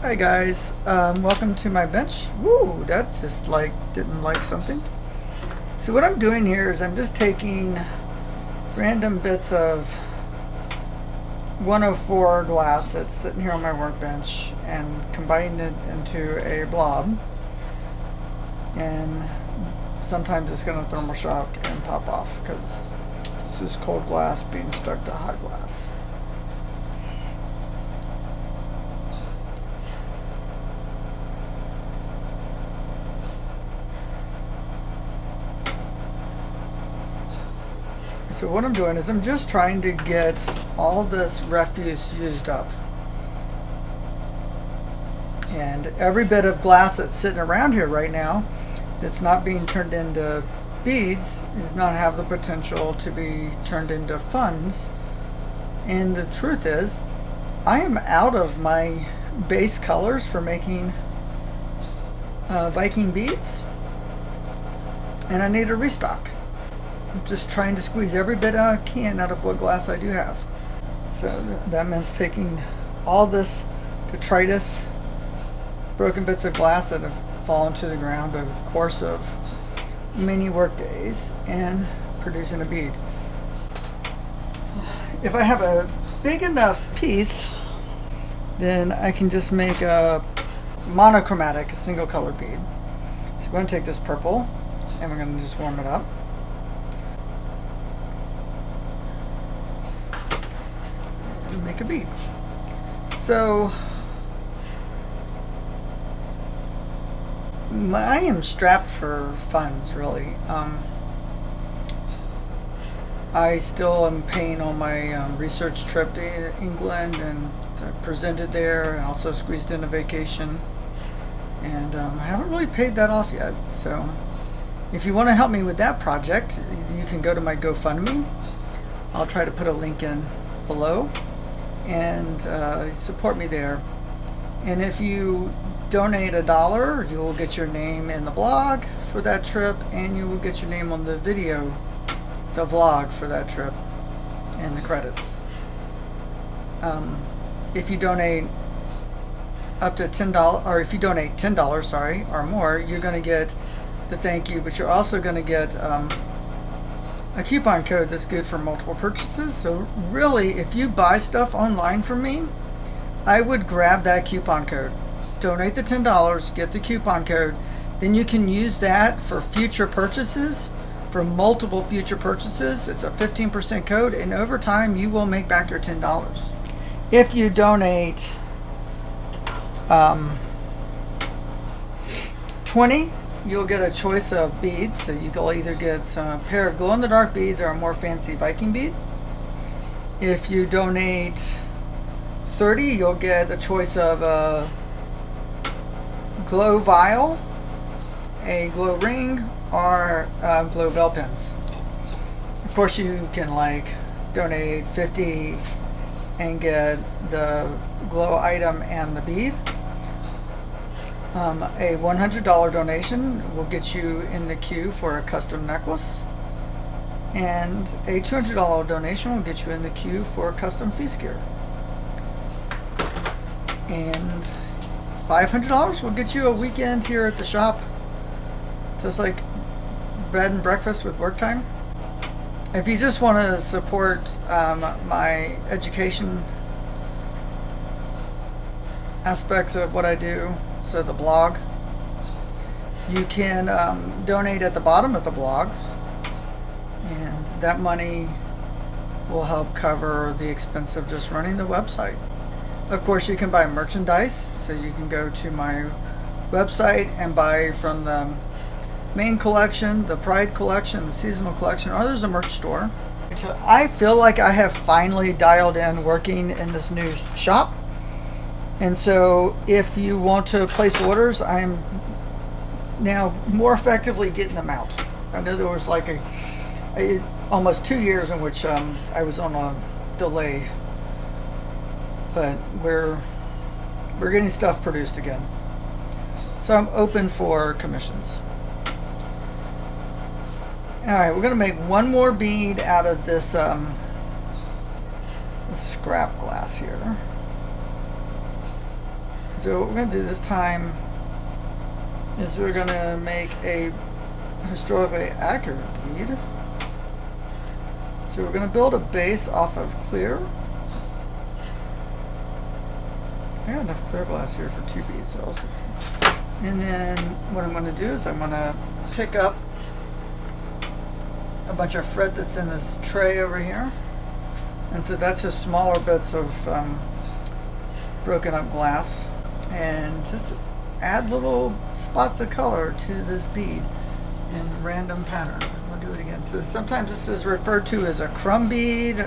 Hi guys, welcome to my bench. Woo, that just didn't like something. So what I'm doing here is I'm just taking random bits of 104 glass that's sitting here on my workbench and combining it into a blob. And sometimes it's going to thermal shock and pop off because this is cold glass being stuck to hot glass. So what I'm doing is I'm just trying to get all this refuse used up. And every bit of glass that's sitting around here right now that's not being turned into beads does not have the potential to be turned into funds. And the truth is, I am out of my base colors for making Viking beads, and I need a restock. I'm just trying to squeeze every bit I can out of what glass I do have. So that means taking all this detritus, broken bits of glass that have fallen to the ground over the course of many work days and producing a bead. If I have a big enough piece, then I can just make a monochromatic, a single color bead. So we're going to take this purple and we're going to just warm it up. Make a bead. So I am strapped for funds, really. I still am paying on my research trip to England, and I presented there and also squeezed in a vacation, and I haven't really paid that off yet. So if you want to help me with that project, you can go to my GoFundMe. I'll try to put a link in below and support me there. And if you donate $1, you will get your name in the blog for that trip, and you will get your name on the video, the vlog for that trip, and the credits. If you donate up to $10, or if you donate $10, sorry, or more, you're going to get the thank you, but you're also going to get a coupon code that's good for multiple purchases. So really, if you buy stuff online from me, I would grab that coupon code. Donate the $10, get the coupon code, then you can use that for future purchases, for multiple future purchases. It's a 15% code, and over time you will make back your $10. If you donate 20, you'll get a choice of beads. So you can either get a pair of glow-in-the-dark beads or a more fancy Viking bead. If you donate 30, you'll get a choice of a glow vial, a glow ring, or glow veil pens. Of course, you can donate 50 and get the glow item and the bead. A $100 donation will get you in the queue for a custom necklace, and a $200 donation will get you in the queue for custom feast gear, and $500 will get you a weekend here at the shop, just like bread and breakfast with work time. If you just want to support my education aspects of what I do, so the blog, you can donate at the bottom of the blogs, and that money will help cover the expense of just running the website. Of course, you can buy merchandise, so you can go to my website and buy from the main collection, the Pride collection, the seasonal collection, or there's a merch store. So I feel like I have finally dialed in working in this new shop. And so if you want to place orders, I'm now more effectively getting them out. I know there was almost 2 years in which I was on a delay, but we're getting stuff produced again. So I'm open for commissions. All right, we're going to make one more bead out of this scrap glass here. So what we're going to do this time is we're going to make a historically accurate bead. So we're going to build a base off of clear. I got enough clear glass here for 2 beads also. And then what I'm going to do is I'm going to pick up a bunch of fret that's in this tray over here. And so that's just smaller bits of broken up glass. And just add little spots of color to this bead in random pattern. We'll do it again. So sometimes this is referred to as a crumb bead,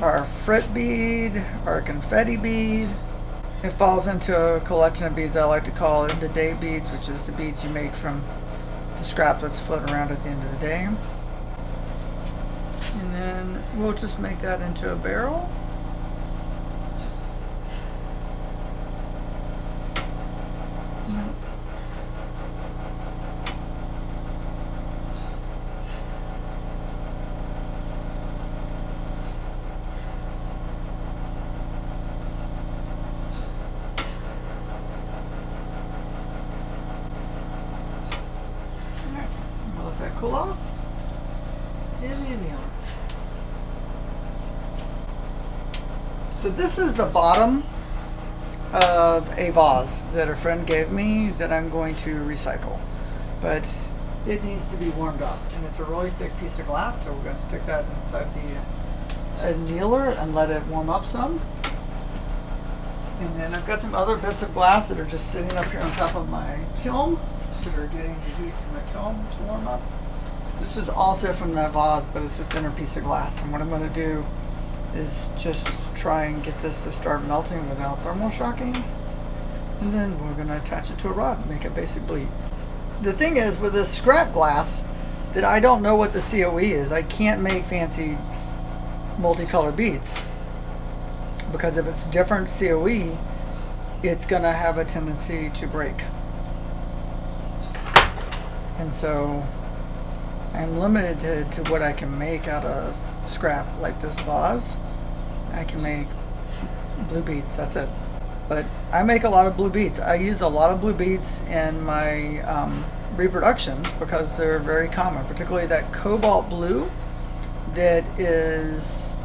or a fret bead, or a confetti bead. It falls into a collection of beads I like to call end-of-day beads, which is the beads you make from the scrap that's floating around at the end of the day. And then we'll just make that into a barrel. Cool off. So this is the bottom of a vase that a friend gave me that I'm going to recycle, but it needs to be warmed up, and it's a really thick piece of glass, so we're going to stick that inside the annealer and let it warm up some. And then I've got some other bits of glass that are just sitting up here on top of my kiln that are getting the heat from the kiln to warm up. This is also from that vase, but it's a thinner piece of glass. And what I'm going to do is just try and get this to start melting without thermal shocking. And then we're going to attach it to a rod and make a basic bleed. The thing is with this scrap glass that I don't know what the COE is. I can't make fancy multicolored beads, because if it's different COE, it's going to have a tendency to break. And so I'm limited to what I can make out of scrap like this vase. I can make blue beads, that's it. But I make a lot of blue beads. I use a lot of blue beads in my reproductions because they're very common, particularly that cobalt blue that is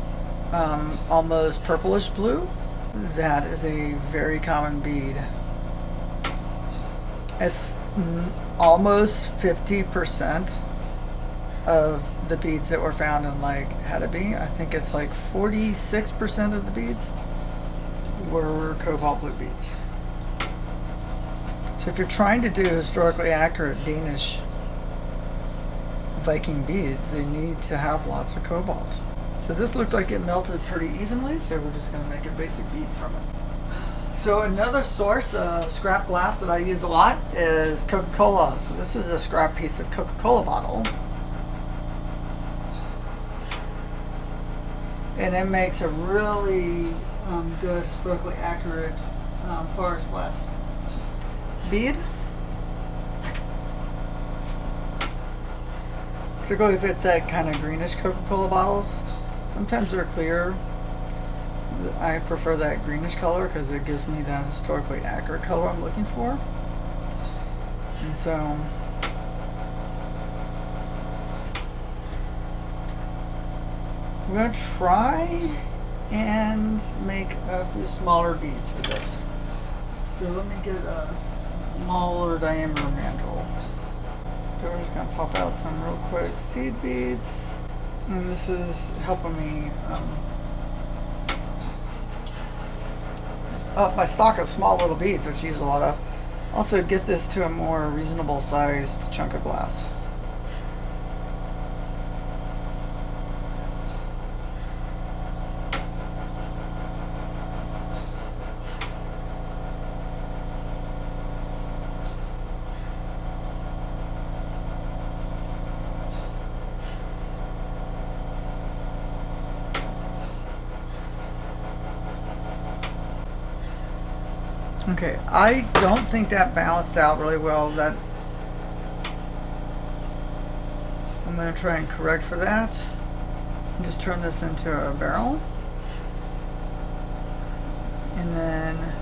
almost purplish blue. That is a very common bead. It's almost 50% of the beads that were found in like Hadabee. I think it's like 46% of the beads were cobalt blue beads. So if you're trying to do historically accurate Danish Viking beads, they need to have lots of cobalt. So this looked like it melted pretty evenly, so we're just going to make a basic bead from it. So another source of scrap glass that I use a lot is Coca-Cola. So this is a scrap piece of Coca-Cola bottle. And it makes a really good, historically accurate forest glass bead. Particularly if it's that kind of greenish Coca-Cola bottles. Sometimes they're clear. I prefer that greenish color because it gives me that historically accurate color I'm looking for. And so we're going to try and make a few smaller beads for this. So let me get a smaller diameter mandrel. So we're just going to pop out some real quick seed beads. And this is helping me up my stock of small little beads, which I use a lot of. Also get this to a more reasonable sized chunk of glass. Okay, I don't think that balanced out really well. That I'm going to try and correct for that. And just turn this into a barrel. And then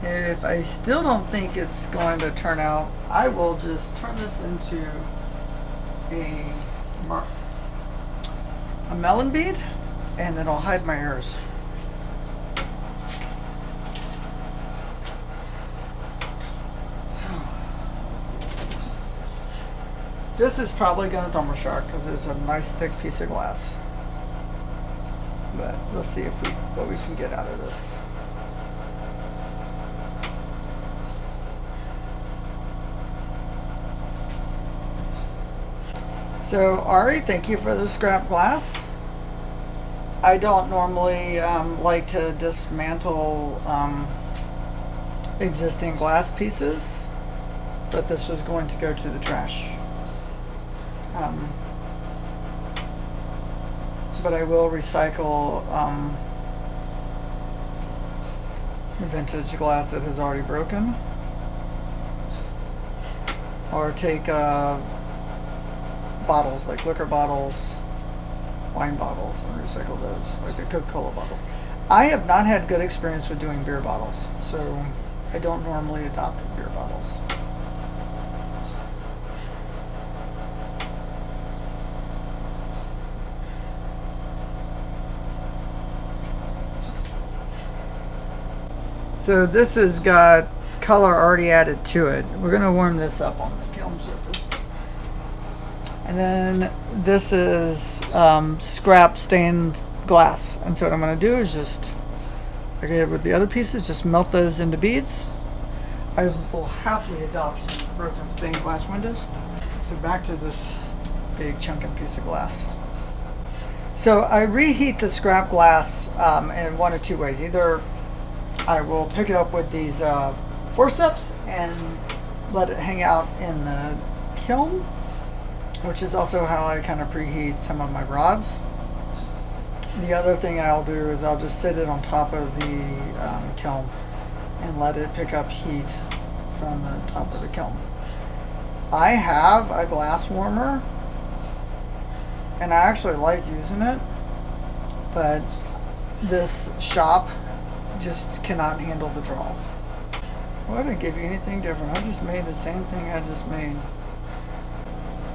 If I still don't think it's going to turn out, I will just turn this into a melon bead, and then I'll hide my errors. This is probably going to thermal shock because it's a nice thick piece of glass. But let's see what we can get out of this. So Ari, thank you for the scrap glass. I don't normally like to dismantle existing glass pieces, but this was going to go to the trash. But I will recycle vintage glass that has already broken, or take bottles like liquor bottles, wine bottles, and recycle those, like the Coca-Cola bottles. I have not had good experience with doing beer bottles, so I don't normally adopt beer bottles. So this has got color already added to it. We're going to warm this up on the kiln surface. And then this is scrap stained glass. And so what I'm going to do is just, like I did with the other pieces, just melt those into beads. I will happily adopt broken stained glass windows. So back to this big chunky piece of glass. So I reheat the scrap glass in one of two ways. Either I will pick it up with these forceps and let it hang out in the kiln, which is also how I kind of preheat some of my rods. The other thing I'll do is I'll just sit it on top of the kiln and let it pick up heat from the top of the kiln. I have a glass warmer, and I actually like using it, but this shop just cannot handle the draw. Well, I didn't give you anything different. I just made the same thing I just made.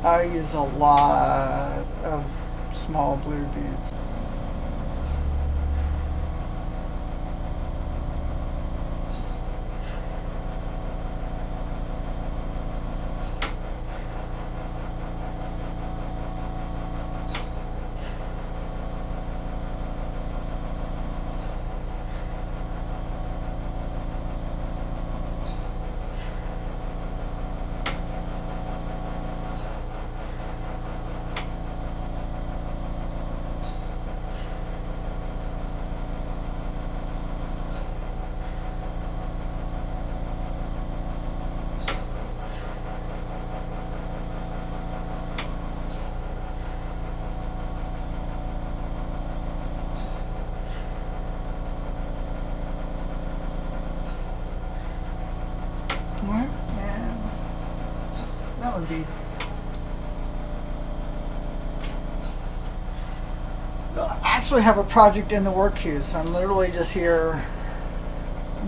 I use a lot of small blue beads. And melon bead. I actually have a project in the work queue, so I'm literally just here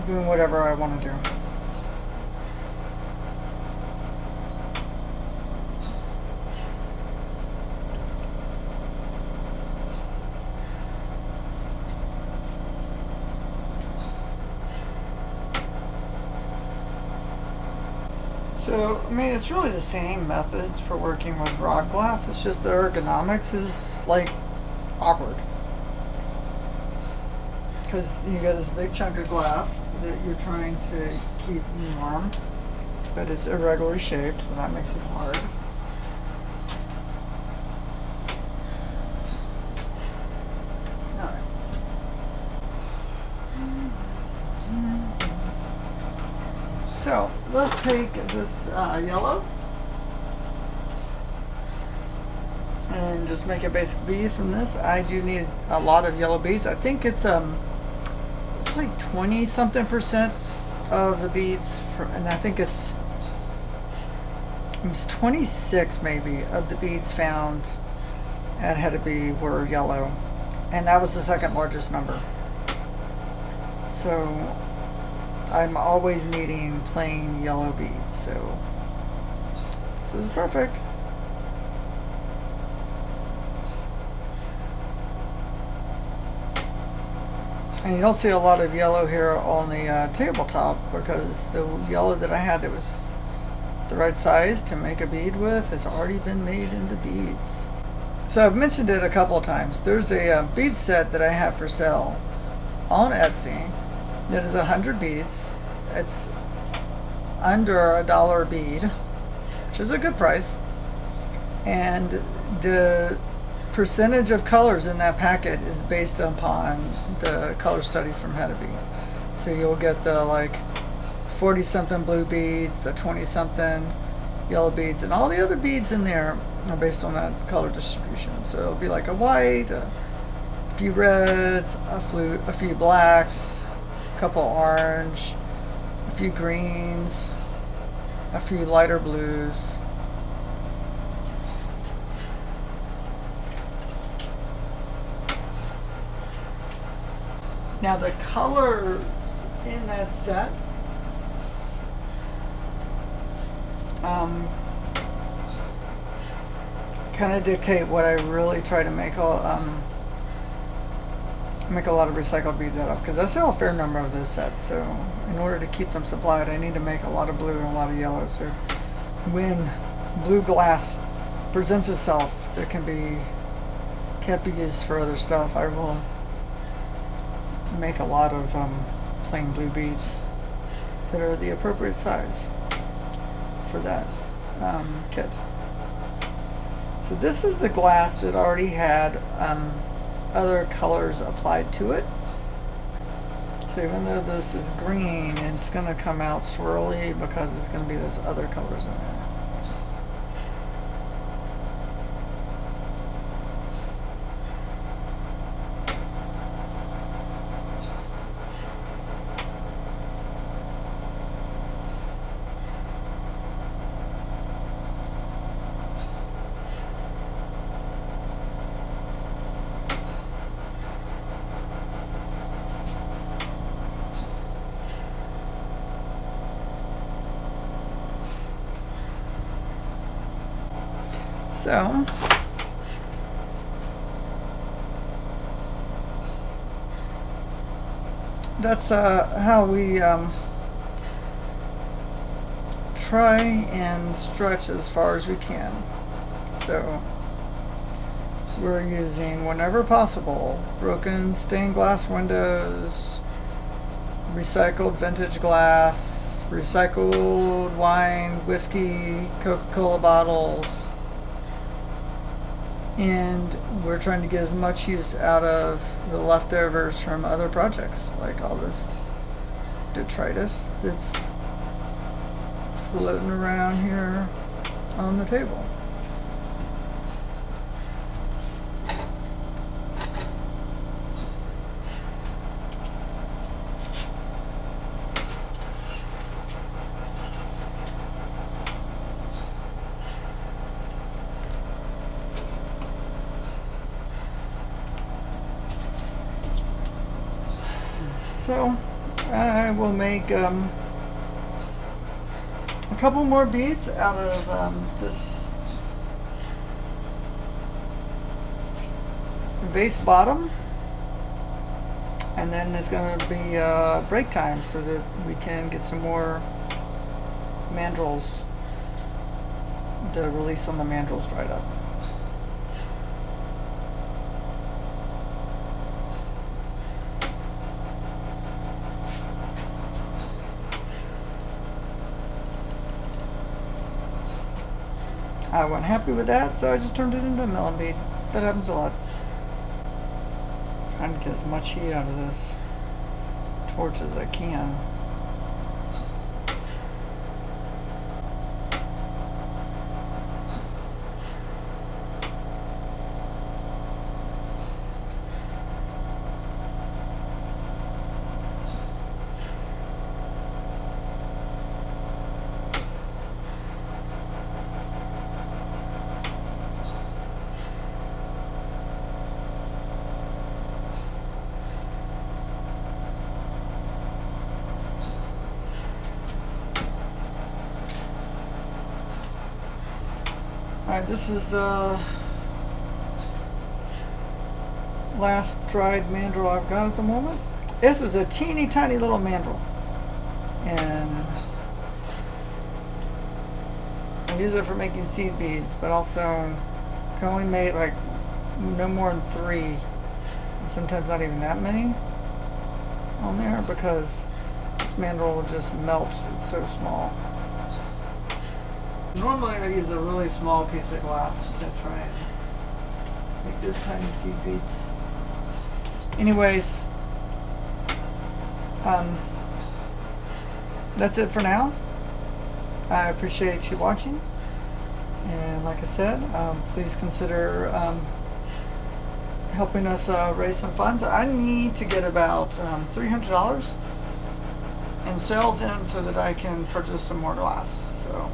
doing whatever I want to do. So, I mean, it's really the same methods for working with rod glass. It's just the ergonomics is like awkward. Because you got this big chunk of glass that you're trying to keep warm, but it's irregularly shaped, so that makes it hard. So let's take this yellow and just make a basic bead from this. I do need a lot of yellow beads. I think it's like 20-something% of the beads, and I think it's 26 maybe of the beads found at Hedeby were yellow, and that was the second largest number. So I'm always needing plain yellow beads, so this is perfect. And you don't see a lot of yellow here on the tabletop, because the yellow that I had that was the right size to make a bead with has already been made into beads. So I've mentioned it a couple of times. There's a bead set that I have for sale on Etsy that is 100 beads. It's under $1 a bead, which is a good price. And the percentage of colors in that packet is based upon the color study from Hedeby. So you'll get the like 40 something blue beads, the 20 something yellow beads, and all the other beads in there are based on that color distribution. So it'll be like a white, a few reds, a few blacks, a couple orange, a few greens, a few lighter blues. Now the colors in that set kind of dictate what I really try to make a lot of recycled beads out of, because I sell a fair number of those sets. So in order to keep them supplied, I need to make a lot of blue and a lot of yellow. So when blue glass presents itself that can't be used for other stuff, I will make a lot of plain blue beads that are the appropriate size for that kit. So this is the glass that already had other colors applied to it. So even though this is green, it's going to come out swirly because there's going to be those other colors in there. So that's how we try and stretch as far as we can. So we're using, whenever possible, broken stained glass windows, recycled vintage glass, recycled wine, whiskey, Coca-Cola bottles. And we're trying to get as much use out of the leftovers from other projects, like all this detritus that's floating around here on the table. So I will make a couple more beads out of this vase bottom, and then there's going to be break time so that we can get some more mandrels, the release on the mandrels dried up. I wasn't happy with that, so I just turned it into a melon bead. That happens a lot. Trying to get as much heat out of this torch as I can. Alright, this is the last dried mandrel I've got at the moment. This is a teeny tiny little mandrel, and I use it for making seed beads, but also can only make like no more than 3, and sometimes not even that many on there, because this mandrel will just melt. It's so small. Normally I use a really small piece of glass to try and make those tiny seed beads. Anyways, that's it for now. I appreciate you watching, and like I said, please consider helping us raise some funds. I need to get about $300 in sales in so that I can purchase some more glass. So